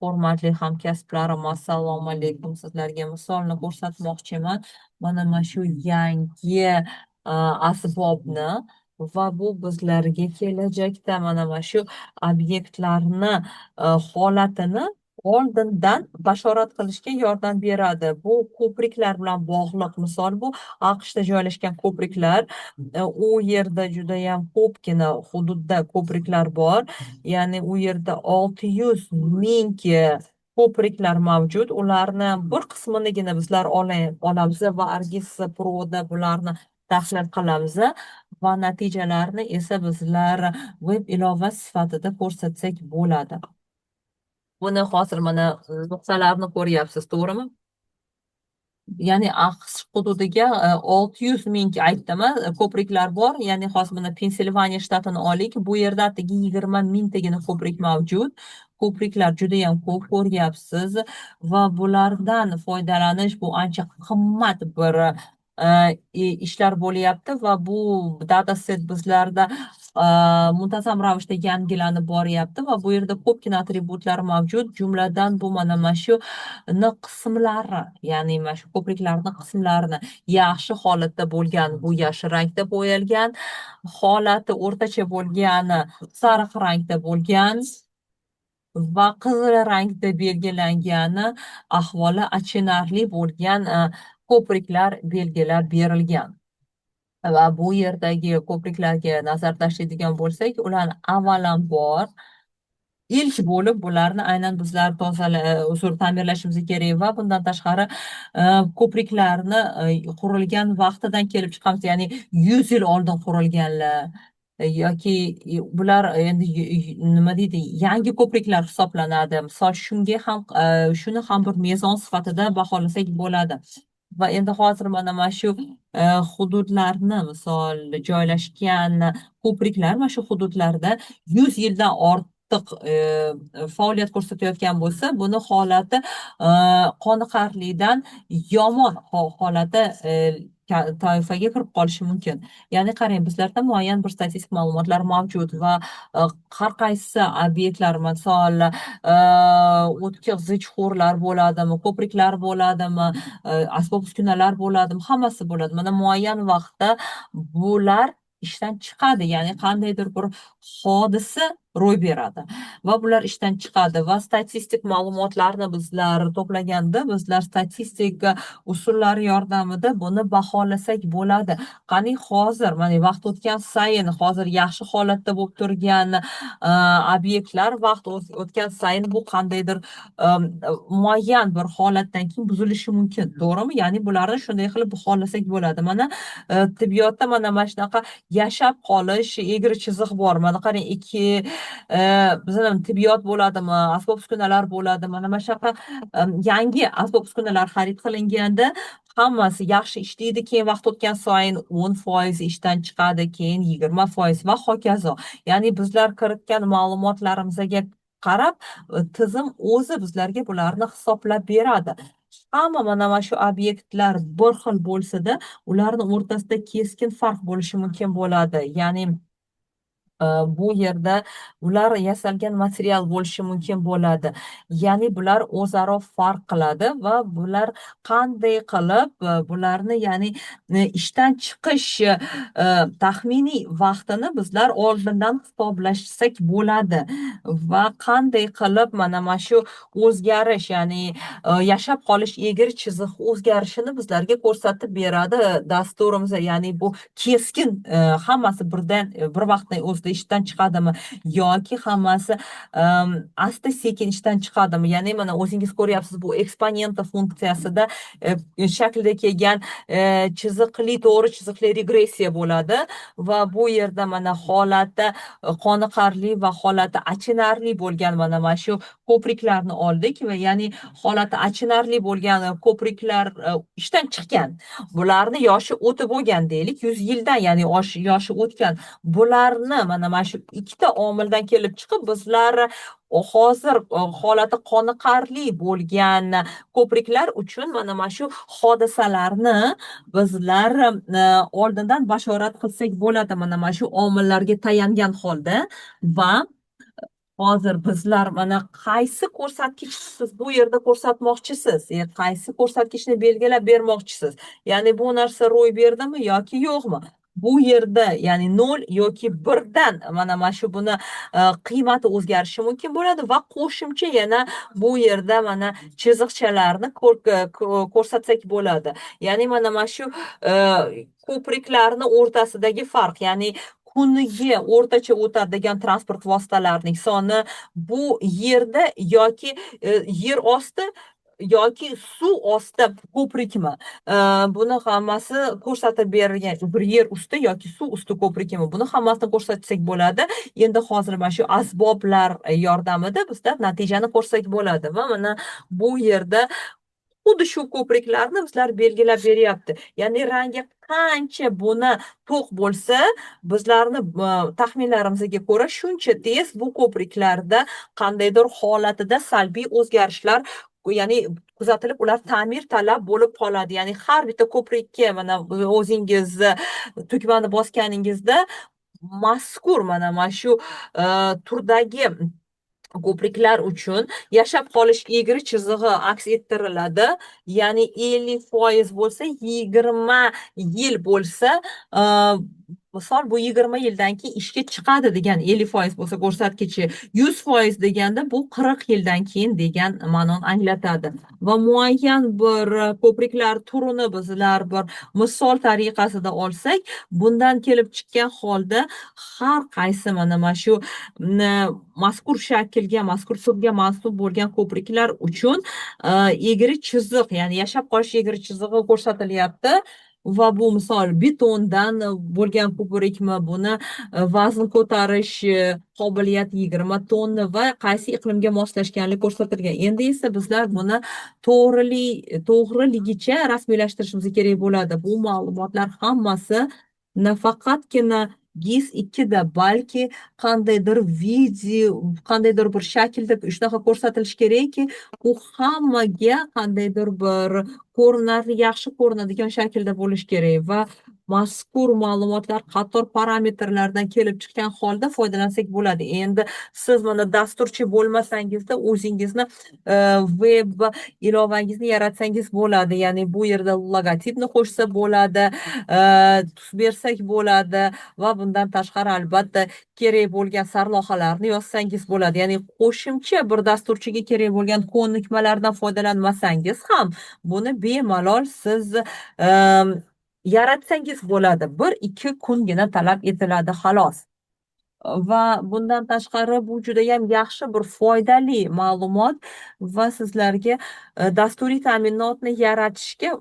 Hurmatli hamkasblarim, assalomu alaykum. Sizlarga misolni ko'rsatmoqchiman. Mana shu yangi asbobni va bu bizlarga kelajakda mana shu obyektlarni holatini oldindan bashorat qilishga yordam beradi. Bu ko'priklar bilan bog'liq. Misol bu AQShda joylashgan ko'priklar. U yerda judayam ko'pgina hududda ko'priklar bor. Ya'ni u yerda 600 ming ko'priklar mavjud. Ularni bir qisminigina bizlar olamiz va Argis Proda bularni tahlil qilamiz va natijalarini esa bizlar veb ilova sifatida ko'rsatsak bo'ladi. Buni hozir mana nuqtalarni ko'ryapsiz, to'g'rimi? Ya'ni AQSh hududiga 600 ming aytdim, ko'priklar bor. Ya'ni hozir mana Pensilvaniya shtatini olik. Bu yerda atigi 20 mingtagina ko'prik mavjud. Ko'priklar juda ham ko'p ko'ryapsiz va bulardan foydalanish bu ancha qimmat bir ishlar bo'lyapti va bu dataset bizlarda muntazam ravishda yangilanib boryapti va bu yerda ko'pgina atributlar mavjud. Jumladan bu mana shu qismlari, ya'ni mana shu ko'priklarni qismlarini yaxshi holatda bo'lgan bu yashil rangda bo'yalgan, holati o'rtacha bo'lgani sariq rangda bo'lgan va qizil rangda belgilangani ahvoli achinarli bo'lgan ko'priklar belgilab berilgan. Va bu yerdagi ko'priklarga nazar tashlaydigan bo'lsak, ularni avvalambor ilk bo'lib bularni aynan bizlar ta'mirlashimiz kerak va bundan tashqari ko'priklarni qurilgan vaqtidan kelib chiqamiz, ya'ni 100 yil oldin qurilganlar yoki bular endi nima deydi, yangi ko'priklar hisoblanadi. Misol shuni ham bir mezon sifatida baholasak bo'ladi. Va endi hozir mana shu hududlarni, misol joylashgan ko'priklar mana shu hududlarda 100 yildan ortiq faoliyat ko'rsatayotgan bo'lsa, buni holati qoniqarlidan yomon holati toifaga kirib qolishi mumkin. Ya'ni qarang, bizlarda muayyan bir statistik ma'lumotlar mavjud va har qaysi obyektlar, misol o'tkir zichxo'rlar bo'ladimi, ko'priklar bo'ladimi, asbob uskunalar bo'ladimi, hammasi bo'ladi. Mana muayyan vaqtda bular ishdan chiqadi, ya'ni qandaydir bir hodisa ro'y beradi va bular ishdan chiqadi va statistik ma'lumotlarni bizlar to'plaganda bizlar statistik usullar yordamida buni baholasak bo'ladi. Qani hozir mana vaqt o'tgan sayin hozir yaxshi holatda bo'lib turgan obyektlar vaqt o'tgan sayin bu qandaydir muayyan bir holatdan keyin buzilishi mumkin, to'g'rimi? Ya'ni bularni shunday qilib baholasak bo'ladi. Mana tibbiyotda mana shunaqa yashab qolish egri chiziq bor. Mana qarang, bizning tibbiyot bo'ladimi, asbob uskunalar bo'ladimi, mana shunaqa yangi asbob uskunalar xarid qilinganda hammasi yaxshi ishlaydi, keyin vaqt o'tgan sayin 10% ishdan chiqadi, keyin 20% va hokazo. Ya'ni bizlar kiritgan ma'lumotlarimizga qarab tizim o'zi bizlarga bularni hisoblab beradi. Hamma mana shu obyektlar bir xil bo'lsa-da, ularning o'rtasida keskin farq bo'lishi mumkin bo'ladi. Ya'ni bu yerda ular yasalgan material bo'lishi mumkin bo'ladi. Ya'ni bular o'zaro farq qiladi va bular qanday qilib bularni, ya'ni ishdan chiqish taxminiy vaqtini bizlar oldindan hisoblashsak bo'ladi va qanday qilib mana shu o'zgarish, ya'ni yashab qolish egri chiziq o'zgarishini bizlarga ko'rsatib beradi dasturimiz. Ya'ni bu keskin hammasi birdan bir vaqtning o'zida ishdan chiqadimi yoki hammasi asta sekin ishdan chiqadimi? Ya'ni mana o'zingiz ko'ryapsiz, bu eksponenta funksiyasida shaklda kelgan chiziqli, to'g'ri chiziqli regressiya bo'ladi va bu yerda mana holati qoniqarli va holati achinarli bo'lgan mana shu ko'priklarni oldik va ya'ni holati achinarli bo'lgan ko'priklar ishdan chiqqan. Bularni yoshi o'tib bo'lgan deylik, 100 yildan, ya'ni yoshi o'tgan. Bularni mana shu ikkita omildan kelib chiqib bizlar hozir holati qoniqarli bo'lgan ko'priklar uchun mana shu hodisalarni bizlar oldindan bashorat qilsak bo'ladi, mana shu omillarga tayangan holda. Va hozir bizlar mana qaysi ko'rsatkich siz bu yerda ko'rsatmoqchisiz, qaysi ko'rsatkichni belgilab bermoqchisiz, ya'ni bu narsa ro'y berdimi yoki yo'qmi? Bu yerda ya'ni 0 yoki 1dan mana shu buni qiymati o'zgarishi mumkin bo'ladi va qo'shimcha yana bu yerda mana chiziqchalarni ko'rsatsak bo'ladi. Ya'ni mana shu ko'priklarni o'rtasidagi farq, ya'ni kuniga o'rtacha o'tadigan transport vositalarining soni bu yerda yoki yer osti yoki suv osti ko'prikmi? Buni hammasi ko'rsatib berilgan, bir yer usti yoki suv usti ko'prikmi? Buni hammasini ko'rsatsak bo'ladi. Endi hozir mana shu asboblar yordamida bizlar natijani ko'rsak bo'ladi va mana bu yerda xuddi shu ko'priklarni bizlar belgilab beryapti. Ya'ni rangi qancha buni to'q bo'lsa, bizlarni taxminlarimizga ko'ra shuncha tez bu ko'priklarda qandaydir holatida salbiy o'zgarishlar, ya'ni kuzatilib, ular ta'mir talab bo'lib qoladi. Ya'ni har bitta ko'prikka mana o'zingiz tugmani bosganingizda mazkur mana shu turdagi ko'priklar uchun yashab qolish egri chizig'i aks ettiriladi. Ya'ni 50% bo'lsa, 20 yil bo'lsa, misol bu 20 yildan keyin ishga chiqadi degan, 50% bo'lsa ko'rsatkichi, 100% deganda bu 40 yildan keyin degan ma'noni anglatadi. Va muayyan bir ko'priklar turini bizlar bir misol tariqasida olsak, bundan kelib chiqqan holda har qaysi mana shu mazkur shaklga, mazkur turga mansub bo'lgan ko'priklar uchun egri chiziq, ya'ni yashab qolish egri chizig'i ko'rsatilyapti. Va bu misol betondan bo'lgan ko'prikmi, buni vazn ko'tarish qobiliyati 20 tonna va qaysi iqlimga moslashganligi ko'rsatilgan. Endi esa bizlar buni to'g'riligicha rasmiylashtirishimiz kerak bo'ladi. Bu ma'lumotlar hammasi nafaqatgina GIS 2da, balki qandaydir video, qandaydir bir shaklda shunaqa ko'rsatilishi kerakki, u hammaga qandaydir bir ko'rinarli, yaxshi ko'rinadigan shaklda bo'lishi kerak va mazkur ma'lumotlar qator parametrlardan kelib chiqqan holda foydalansak bo'ladi. Endi siz mana dasturchi bo'lmasangizda o'zingizni web ilovangizni yaratsangiz bo'ladi. Ya'ni bu yerda logotipni qo'shsa bo'ladi, tus bersak bo'ladi va bundan tashqari albatta kerak bo'lgan sarlavhalarni yozsangiz bo'ladi. Ya'ni qo'shimcha bir dasturchiga kerak bo'lgan ko'nikmalardan foydalanmasangiz ham buni bemalol siz yaratsangiz bo'ladi. 1-2 kungina talab etiladi xolos. Va bundan tashqari bu juda ham yaxshi bir foydali ma'lumot va sizlarga dasturiy ta'minotni yaratishga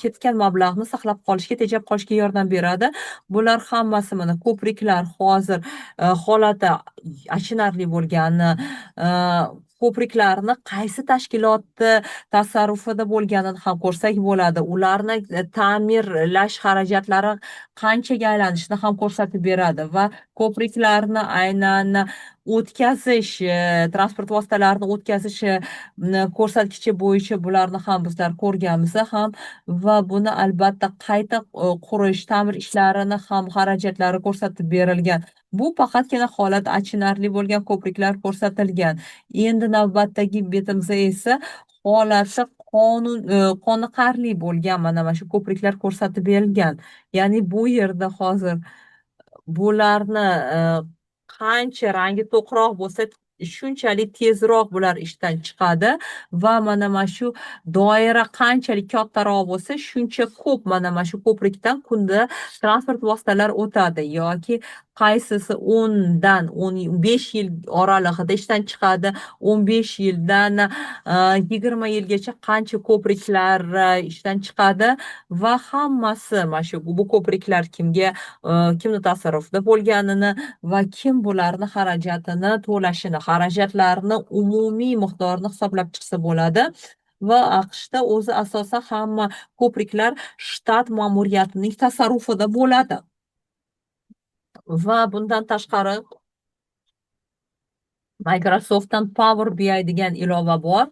ketgan mablag'ni saqlab qolishga, tejab qolishga yordam beradi. Bular hammasi mana ko'priklar hozir holati achinarli bo'lgani, ko'priklarni qaysi tashkilotni tasarrufida bo'lganini ham ko'rsak bo'ladi. Ularni ta'mirlash xarajatlari qanchaga aylanishini ham ko'rsatib beradi va ko'priklarni aynan o'tkazish, transport vositalarini o'tkazish ko'rsatkichi bo'yicha bularni ham bizlar ko'rganmiz ham va buni albatta qayta qurish, ta'mir ishlarini ham xarajatlari ko'rsatib berilgan. Bu faqatgina holat achinarli bo'lgan ko'priklar ko'rsatilgan. Endi navbatdagi betimizda esa holati qoniqarli bo'lgan mana shu ko'priklar ko'rsatib berilgan. Ya'ni bu yerda hozir bularni qancha rangi to'qroq bo'lsa, shunchalik tezroq bular ishdan chiqadi va mana shu doira qanchalik kattaroq bo'lsa, shuncha ko'p mana shu ko'prikdan kunda transport vositalari o'tadi yoki qaysisi 10 dan 15 yil oralig'ida ishdan chiqadi, 15 yildan 20 yilgacha qancha ko'priklar ishdan chiqadi va hammasi mana shu bu ko'priklar kimni tasarrufida bo'lganini va kim bularni xarajatini to'lashini, xarajatlarni umumiy miqdorini hisoblab chiqsa bo'ladi. Va AQShda o'zi asosan hamma ko'priklar shtat ma'muriyatining tasarrufida bo'ladi. Va bundan tashqari Microsoftdan Power BI degan ilova bor.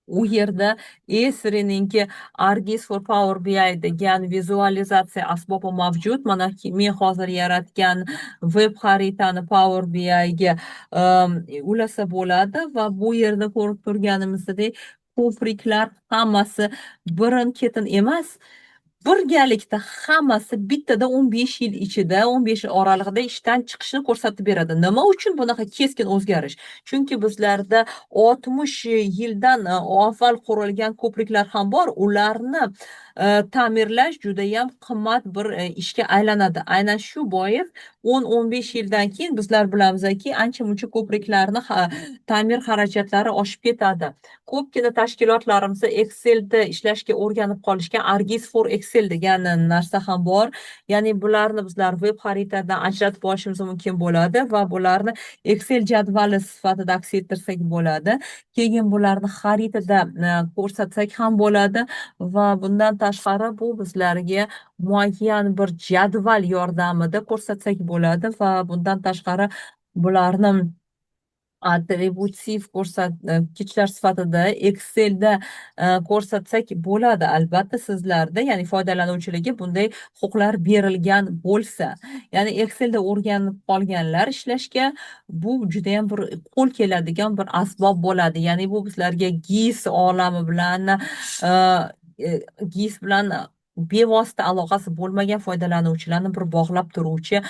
u yerda Esri'ninki Argis for Power BI degan vizualizatsiya asbobi mavjud. Mana men hozir yaratgan web xaritani Power BI ga ulasa bo'ladi va bu yerda ko'rib turganimizdek ko'priklar hammasi birin ketin emas, birgalikda hammasi bittada 15 yil ichida, 15 yil oralig'ida ishdan chiqishni ko'rsatib beradi. Nima uchun bunaqa keskin o'zgarish? Chunki bizlarda 60 yildan avval qurilgan ko'priklar ham bor. Ularni ta'mirlash juda ham qimmat bir ishga aylanadi. Aynan shu bois 10-15 yildan keyin bizlar bilamizki, ancha-muncha ko'priklarni ta'mir xarajatlari oshib ketadi. Ko'pgina tashkilotlarimiz Excel'da ishlashga o'rganib qolishgan. Argis for Excel degan narsa ham bor. Ya'ni bularni bizlar web xaritadan ajratib olishimiz mumkin bo'ladi va bularni Excel jadvali sifatida aks ettirsak bo'ladi. Keyin bularni xaritada ko'rsatsak ham bo'ladi va bundan tashqari bu bizlarga muayyan bir jadval yordamida ko'rsatsak bo'ladi va bundan tashqari bularni atributiv ko'rsatkichlar sifatida Excel'da ko'rsatsak bo'ladi. Albatta sizlarda, ya'ni foydalanuvchilarga bunday huquqlar berilgan bo'lsa, ya'ni Excel'da o'rganib qolganlar ishlashga bu juda ham bir qo'l keladigan bir asbob bo'ladi. Ya'ni bu bizlarga GIS olami bilan GIS bilan bevosita aloqasi bo'lmagan foydalanuvchilarni bir bog'lab turuvchi